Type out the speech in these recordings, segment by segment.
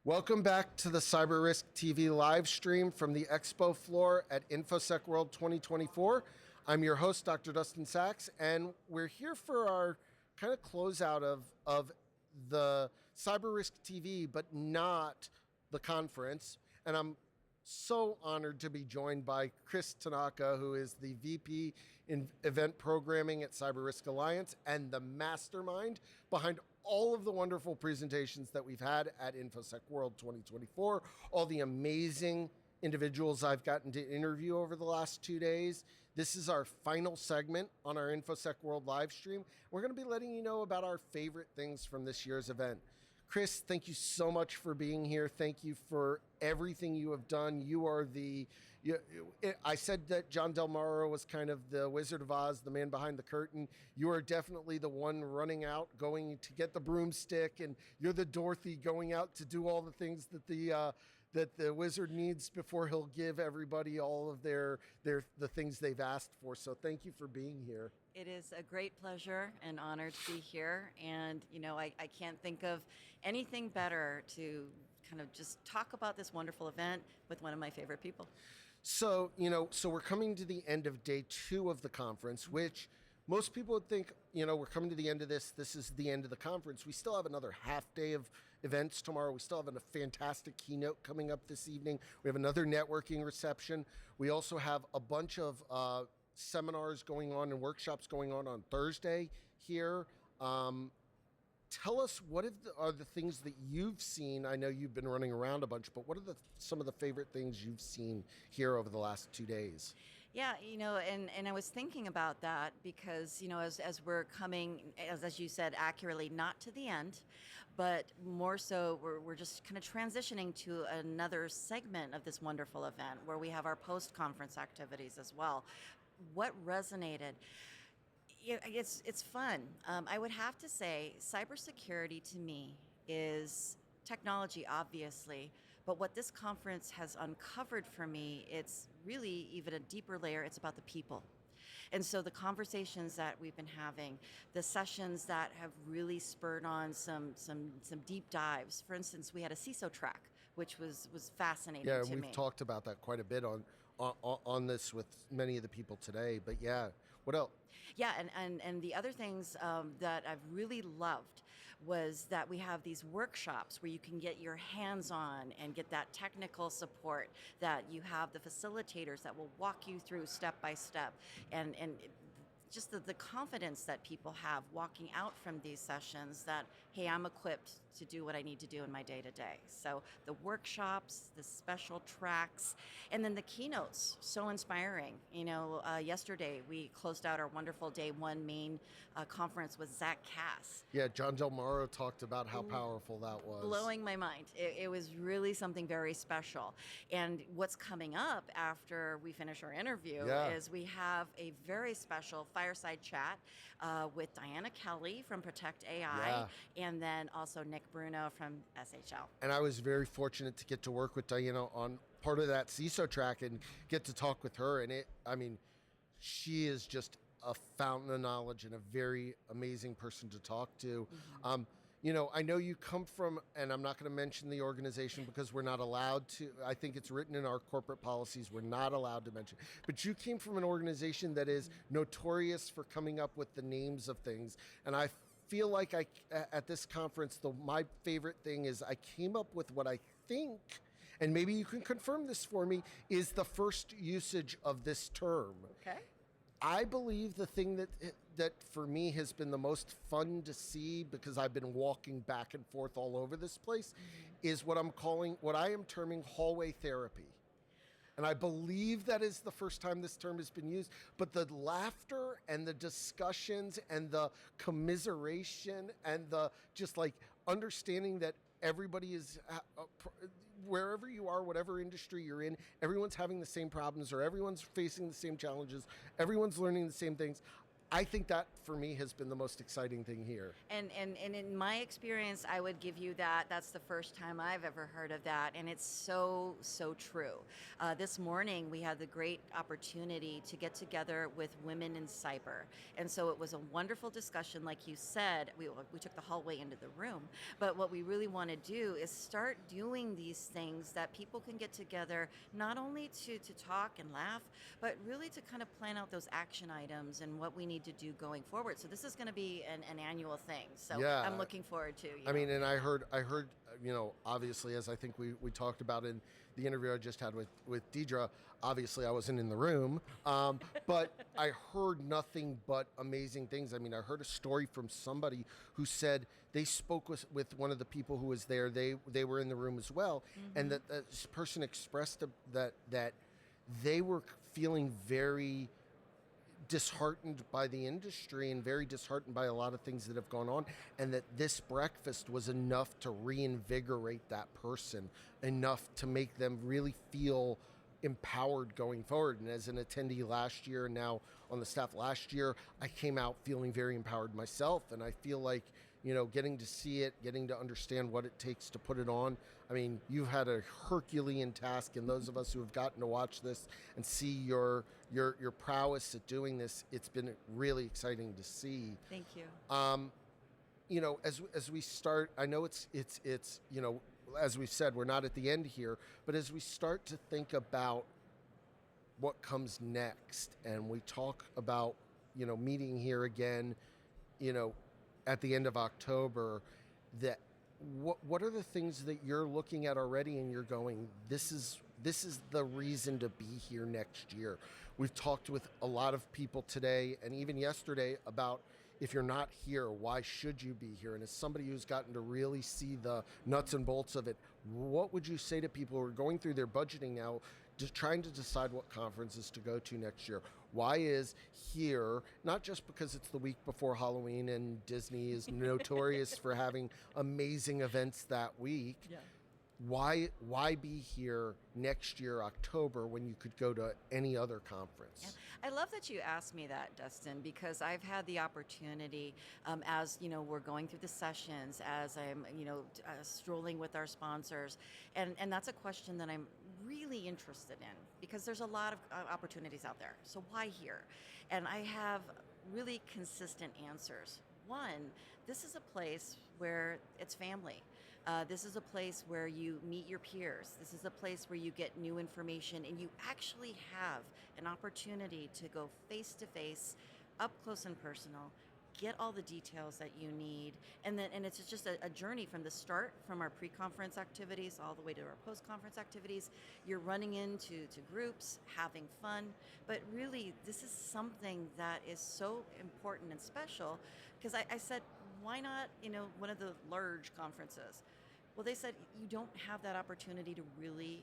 Welcome back to the CyberRisk TV live stream from the expo floor at InfoSec World 2024. I'm your host, Dr. Dustin Sachs, and we're here for our kind of closeout of the CyberRisk TV, but not the conference. And I'm so honored to be joined by Kris Tanaka, who is the VP in Event Programming at CyberRisk Alliance and the mastermind behind all of the wonderful presentations that we've had at InfoSec World 2024, all the amazing individuals I've gotten to interview over the last 2 days. This is our final segment on our InfoSec World live stream. We're going to be letting you know about our favorite things from this year's event. Kris, thank you so much for being here. Thank you for everything you have done. You are I said that John Del Moro was kind of the Wizard of Oz, the man behind the curtain. You are definitely the one running out, going to get the broomstick, and you're the Dorothy going out to do all the things that the wizard needs before he'll give everybody all of the things they've asked for. So thank you for being here. It is a great pleasure and honor to be here. And, I can't think of anything better to kind of just talk about this wonderful event with one of my favorite people. So we're coming to the end of day 2 of the conference, which most people would think, we're coming to the end of this. This is the end of the conference. We still have another half day of events tomorrow. We still have a fantastic keynote coming up this evening. We have another networking reception. We also have a bunch of seminars going on and workshops going on Thursday here. Tell us, what are the things that you've seen? I know you've been running around a bunch, but what are some of the favorite things you've seen here over the last 2 days? Yeah, and I was thinking about that because, as we're coming, as you said accurately, not to the end, but more so we're just kind of transitioning to another segment of this wonderful event where we have our post-conference activities as well. What resonated? It's fun. I would have to say cybersecurity to me is technology, obviously, but what this conference has uncovered for me, it's really even a deeper layer. It's about the people. And so the conversations that we've been having, the sessions that have really spurred on some deep dives. For instance, we had a CISO track, which was fascinating to me. Yeah, we've talked about that quite a bit on this with many of the people today. But yeah, what else? Yeah, and the other things that I've really loved was that we have these workshops where you can get your hands on and get that technical support, that you have the facilitators that will walk you through step by step, and just the confidence that people have walking out from these sessions that, hey, I'm equipped to do what I need to do in my day-to-day. So the workshops, the special tracks, and then the keynotes, so inspiring. Yesterday we closed out our wonderful day 1 main conference with Zach Cass. Yeah, John Del Moro talked about how powerful that was. Blowing my mind. It was really something very special. And what's coming up after we finish our interview is we have a very special fireside chat with Diana Kelly from Protect AI, and then also Nick Bruno from SHL. And I was very fortunate to get to work with Diana on part of that CISO track and get to talk with her. And she is just a fountain of knowledge and a very amazing person to talk to. Mm-hmm. I know you come from, and I'm not going to mention the organization because we're not allowed to. I think it's written in our corporate policies, we're not allowed to mention. But you came from an organization that is notorious for coming up with the names of things. And I feel like at this conference, my favorite thing is I came up with what I think, and maybe you can confirm this for me, is the first usage of this term. Okay. I believe the thing that for me has been the most fun to see, because I've been walking back and forth all over this place, is what I am terming hallway therapy. And I believe that is the first time this term has been used. But the laughter and the discussions and the commiseration and the just like understanding that everybody is, wherever you are, whatever industry you're in, everyone's having the same problems, or everyone's facing the same challenges, everyone's learning the same things. I think that for me has been the most exciting thing here. And in my experience, I would give you that. That's the first time I've ever heard of that, and it's so true. This morning we had the great opportunity to get together with women in cyber, and so it was a wonderful discussion. Like you said, we took the hallway into the room, but what we really want to do is start doing these things that people can get together, not only to talk and laugh, but really to kind of plan out those action items and what we need to do going forward. So this is going to be an annual thing. So Yeah. I'm looking forward to. I mean, and I heard, obviously, as I think we talked about in the interview I just had with Deidre, obviously I wasn't in the room, but I heard nothing but amazing things. I mean, I heard a story from somebody who said they spoke with one of the people who was there. They were in the room as well, and that this person expressed that they were feeling very disheartened by the industry and very disheartened by a lot of things that have gone on, and that this breakfast was enough to reinvigorate that person, enough to make them really feel empowered going forward. And as an attendee last year and now on the staff last year, I came out feeling very empowered myself, and I feel like, getting to see it, getting to understand what it takes to put it on. I mean, you've had a Herculean task, and those of us who have gotten to watch this and see your prowess at doing this, it's been really exciting to see. Thank you. As we start, I know it's as we've said, we're not at the end here, but as we start to think about what comes next, and we talk about, meeting here again, at the end of October, that what are the things that you're looking at already and you're going, this is the reason to be here next year? We've talked with a lot of people today and even yesterday about, if you're not here, why should you be here? And as somebody who's gotten to really see the nuts and bolts of it, what would you say to people who are going through their budgeting now, just trying to decide what conferences to go to next year? Why is here, not just because it's the week before Halloween and Disney is notorious for having amazing events that week, why be here next year, October, when you could go to any other conference? Yeah. I love that you asked me that, Dustin, because I've had the opportunity, as we're going through the sessions, as I'm strolling with our sponsors, and that's a question that I'm really interested in, because there's a lot of opportunities out there. So why here? And I have really consistent answers. One, this is a place where it's family. This is a place where you meet your peers. This is a place where you get new information, and you actually have an opportunity to go face to face, up close and personal, get all the details that you need, and it's just a journey from the start, from our pre-conference activities all the way to our post-conference activities. You're running into groups, having fun, but really this is something that is so important and special, because I said, why not one of the large conferences? Well, they said you don't have that opportunity to really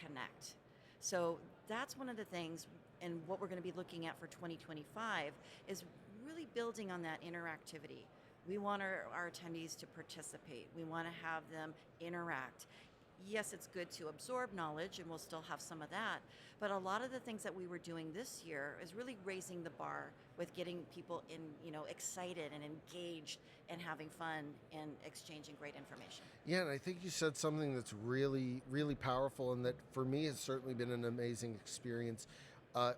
connect. So that's one of the things, and what we're going to be looking at for 2025 is really building on that interactivity. We want our attendees to participate. We want to have them interact. Yes, it's good to absorb knowledge, and we'll still have some of that, but a lot of the things that we were doing this year is really raising the bar with getting people excited and engaged and having fun and exchanging great information. Yeah, and I think you said something that's really, really powerful, and that for me has certainly been an amazing experience,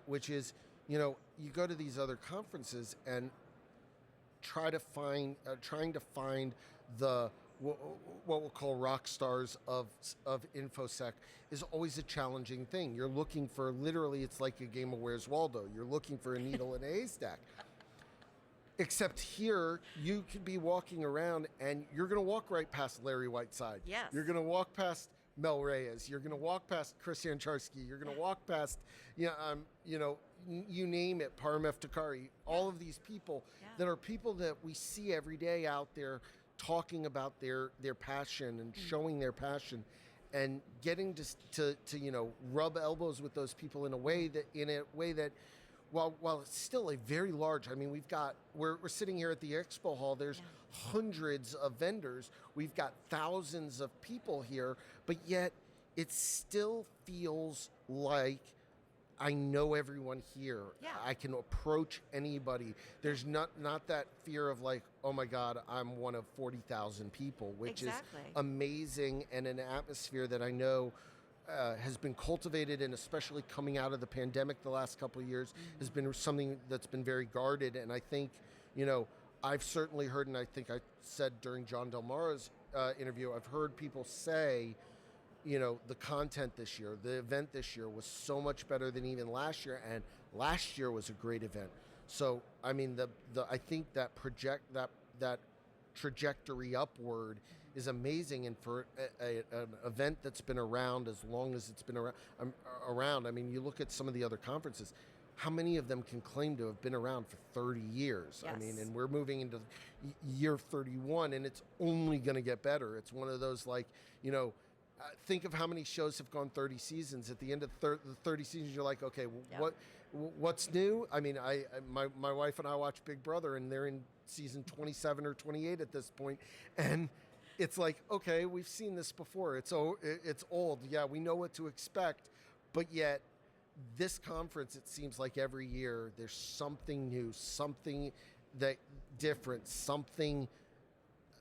which is, you go to these other conferences and trying to find the what we'll call rock stars of InfoSec is always a challenging thing. You're looking for, literally, it's like a game of Where's Waldo. You're looking for a needle in a haystack. Except here, you could be walking around and you're going to walk right past Larry Whiteside. Yes. You're going to walk past Mel Reyes. You're going to walk past Kris Yancharski. You're going to walk past, you name it, Param Eftekhari. All of these people that are people that we see every day out there talking about their passion and showing their passion, and getting to rub elbows with those people in a way that while it's still a very large, I mean, we're sitting here at the expo hall, there's hundreds of vendors, we've got thousands of people here, but yet it still feels like I know everyone here. Yeah. I can approach anybody. There's not that fear of like, oh my God, I'm one of 40,000 people, which Exactly. is amazing, and an atmosphere that I know has been cultivated, and especially coming out of the pandemic the last couple of years has been something that's been very guarded. And I think, I've certainly heard, and I think I said during John Del Moro's interview, I've heard people say, the content this year, the event this year was so much better than even last year, and last year was a great event. So, I mean, I think that that trajectory upward is amazing, and for an event that's been around as long as it's been around. I mean, you look at some of the other conferences. How many of them can claim to have been around for 30 years? Yes. I mean, and we're moving into year 31, and it's only going to get better. It's one of those think of how many shows have gone 30 seasons. At the end of the 30 seasons, you're like, okay, what's new? I mean, my wife and I watch Big Brother, and they're in season 27 or 28 at this point, and it's like, okay, we've seen this before. It's old. Yeah, we know what to expect, but yet this conference, it seems like every year there's something new, something that different, something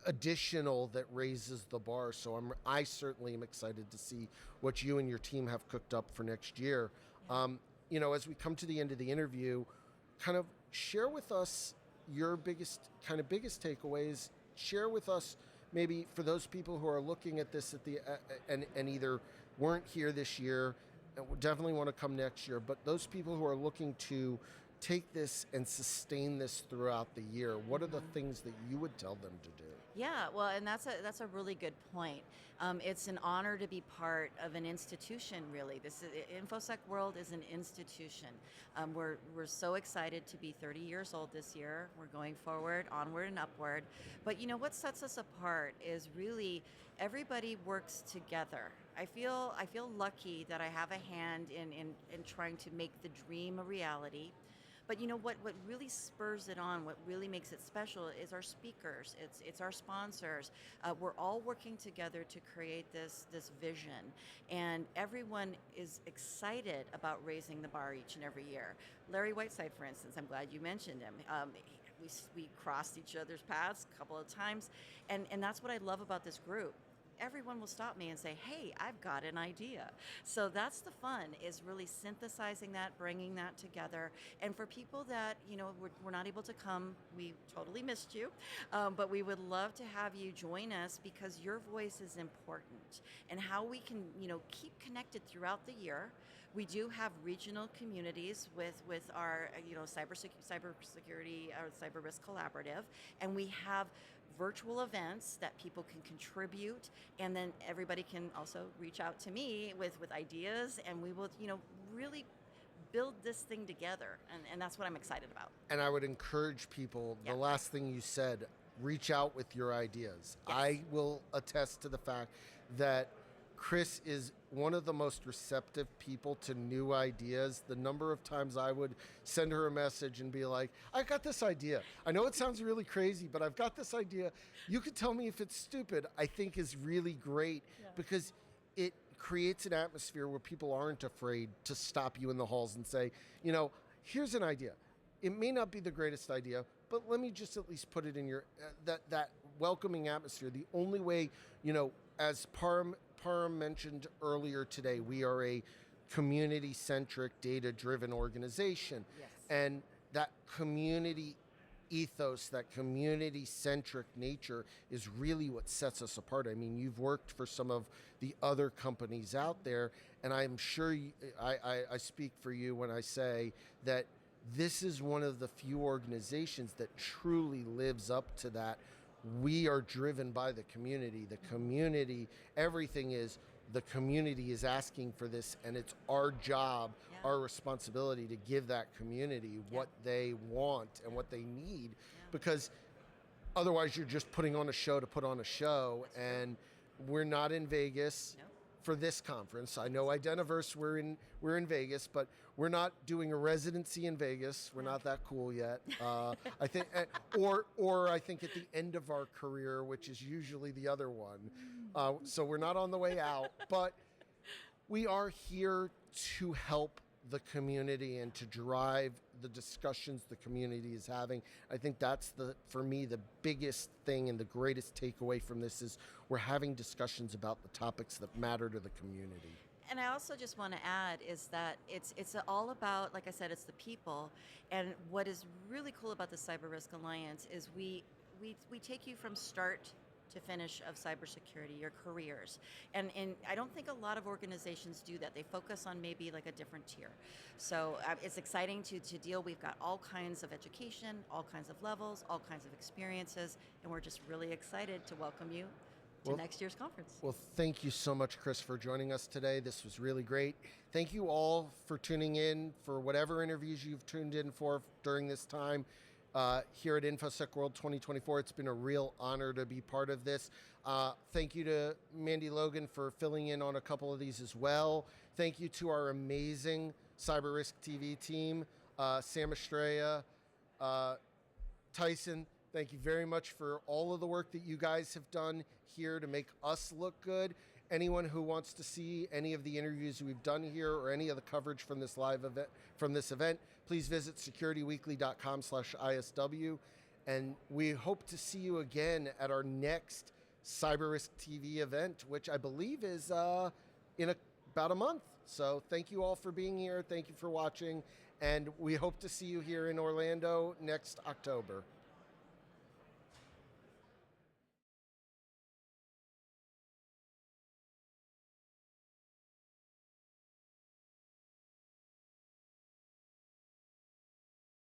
additional that raises the bar. So I certainly am excited to see what you and your team have cooked up for next year. As we come to the end of the interview, kind of share with us your biggest takeaways. Share with us, maybe for those people who are looking at this at the and either weren't here this year and definitely want to come next year, but those people who are looking to take this and sustain this throughout the year, what are the things that you would tell them to do? Yeah, well, and that's a really good point. It's an honor to be part of an institution. Really, InfoSec World is an institution. We're so excited to be 30 years old this year. We're going forward, onward and upward. But what sets us apart is really everybody works together. I feel lucky that I have a hand in trying to make the dream a reality. But what really spurs it on, what really makes it special is our speakers, it's our sponsors. We're all working together to create this vision, and everyone is excited about raising the bar each and every year. Larry Whiteside, for instance, I'm glad you mentioned him. We crossed each other's paths a couple of times, and that's what I love about this group. Everyone will stop me and say, hey, I've got an idea. So that's the fun, is really synthesizing that, bringing that together. And for people that, we're not able to come, we totally missed you, but we would love to have you join us, because your voice is important. And how we can, keep connected throughout the year. We do have regional communities with our, cybersecurity or CyberRisk collaborative, and we have virtual events that people can contribute, and then everybody can also reach out to me with ideas, and we will, really build this thing together, and that's what I'm excited about. And I would encourage people, the last thing you said, reach out with your ideas. Yes. I will attest to the fact that Kris is one of the most receptive people to new ideas. The number of times I would send her a message and be like, I got this idea. I know it sounds really crazy, but I've got this idea. You can tell me if it's stupid, I think is really great, because it creates an atmosphere where people aren't afraid to stop you in the halls and say, here's an idea. It may not be the greatest idea, but let me just at least put it in your, that welcoming atmosphere. The only way, as Parham mentioned earlier today, we are a community-centric, data-driven organization. Yes. And that community ethos, that community-centric nature is really what sets us apart. I mean, you've worked for some of the other companies out there, and I'm sure I speak for you when I say that this is one of the few organizations that truly lives up to that. We are driven by the community. The community, everything is, the community is asking for this, and it's our job, our responsibility to give that community what they want and what they need, because otherwise you're just putting on a show to put on a show. And we're not in Vegas for this conference. I know Identiverse, we're in Vegas, but we're not doing a residency in Vegas. We're not that cool yet. I think, or I think at the end of our career, which is usually the other one. So we're not on the way out, but we are here to help the community and to drive the discussions the community is having. I think that's for me, the biggest thing and the greatest takeaway from this is we're having discussions about the topics that matter to the community. And I also just want to add is that it's all about, like I said, it's the people. And what is really cool about the CyberRisk Alliance is we take you from start to finish of cybersecurity, your careers. And I don't think a lot of organizations do that. They focus on maybe like a different tier. So it's exciting to deal. We've got all kinds of education, all kinds of levels, all kinds of experiences, and we're just really excited to welcome you to next year's conference. Well, thank you so much, Kris, for joining us today. This was really great. Thank you all for tuning in for whatever interviews you've tuned in for during this time here at InfoSec World 2024. It's been a real honor to be part of this. Thank you to Mandy Logan for filling in on a couple of these as well. Thank you to our amazing CyberRisk TV team, Sam Estrella, Tyson. Thank you very much for all of the work that you guys have done here to make us look good. Anyone who wants to see any of the interviews we've done here or any of the coverage from this live event, please visit securityweekly.com/ISW. And we hope to see you again at our next CyberRisk TV event, which I believe is in about a month. So thank you all for being here. Thank you for watching. And we hope to see you here in Orlando next October.